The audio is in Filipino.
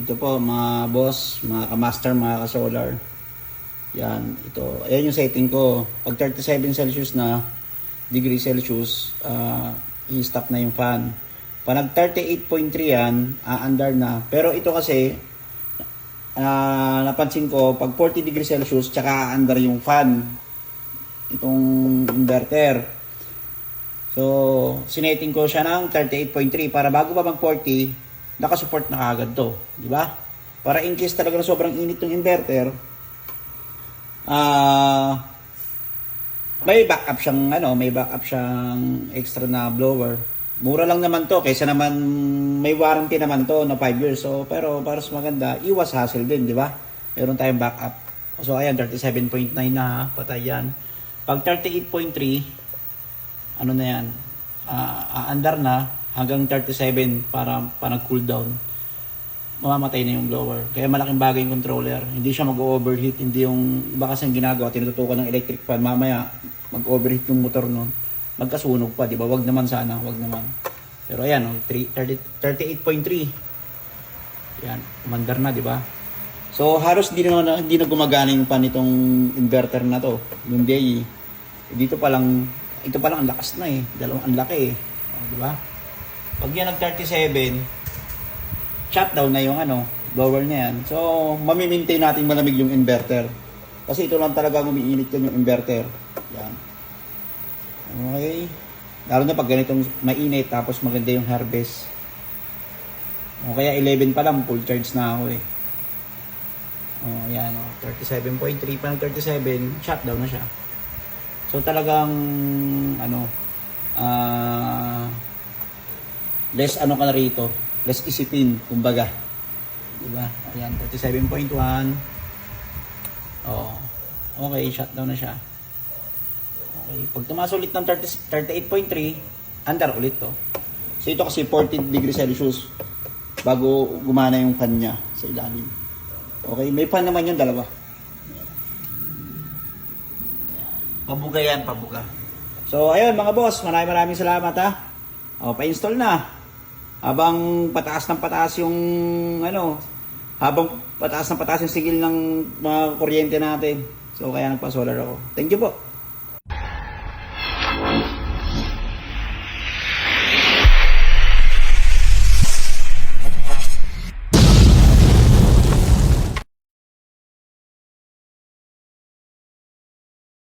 ito po mga boss, mga ka-master, mga ka-solar. Yan, ito. Ayan yung setting ko. Pag 37 Celsius na, degree Celsius, i-stop na yung fan. Pag nag 38.3 yan, aandar na. Pero ito kasi, napansin ko, pag 40 degree Celsius, tsaka aandar yung fan. Itong inverter. So, sineting ko siya ng 38.3 para bago pa mag 40, nakasupport na kagad to. Di ba? Para in case talaga na sobrang init ng inverter, may backup siyang extra na blower. Mura lang naman to kaysa naman may warranty naman to na 5 years. So pero para sa maganda, iwas hassle din, di ba? Meron tayong backup. So ayan, 37.9 na, patay yan. Pag 38.3, ano na yan? Aandar na hanggang 37 para nag-cool down. Mamamatay na yung blower. Kaya malaking bagay yung controller. Hindi siya mag-overheat. Hindi yung iba kasi ang ginagawa, tinututukan ng electric fan. Mamaya, mag-overheat yung motor nun. Magkasunog pa, di ba? Wag naman sana, wag naman. Pero ayan, 38.3. Yan, umandar na, di ba? So, halos di na gumagana yung pan itong inverter na to. Yung day, dito pa lang, ito pa lang ang lakas na eh. Ang laki eh. Di ba? Pag yan nag-37, shutdown na yung blower na yan. So, mamimaintain natin malamig yung inverter. Kasi ito lang talaga umiinit yan yung inverter. Yan. Okay. Lalo na pag ganitong mainit tapos maganda yung harvest. O kaya 11 pa lang, full charge na ako eh. O, yan o. 37.3 pa ng 37, shutdown na siya. So, talagang, less ka na rito. Less isipin, kumbaga. Diba? Ayan, 37.1. Oh. Okay, shutdown na siya. Okay, pag tumaas ulit ng 38.3, andar ulit to. So ito kasi 40 degrees Celsius bago gumana yung fan niya sa ilalim. Okay, may fan naman yung dalawa. Pabuga yan, pabuga. So ayun mga boss, maraming salamat ha. O, pa-install na. Habang pataas ng pataas yung habang pataas ng pataas yung sigil ng mga kuryente natin. So kaya nagpa-solar ako. Thank you po.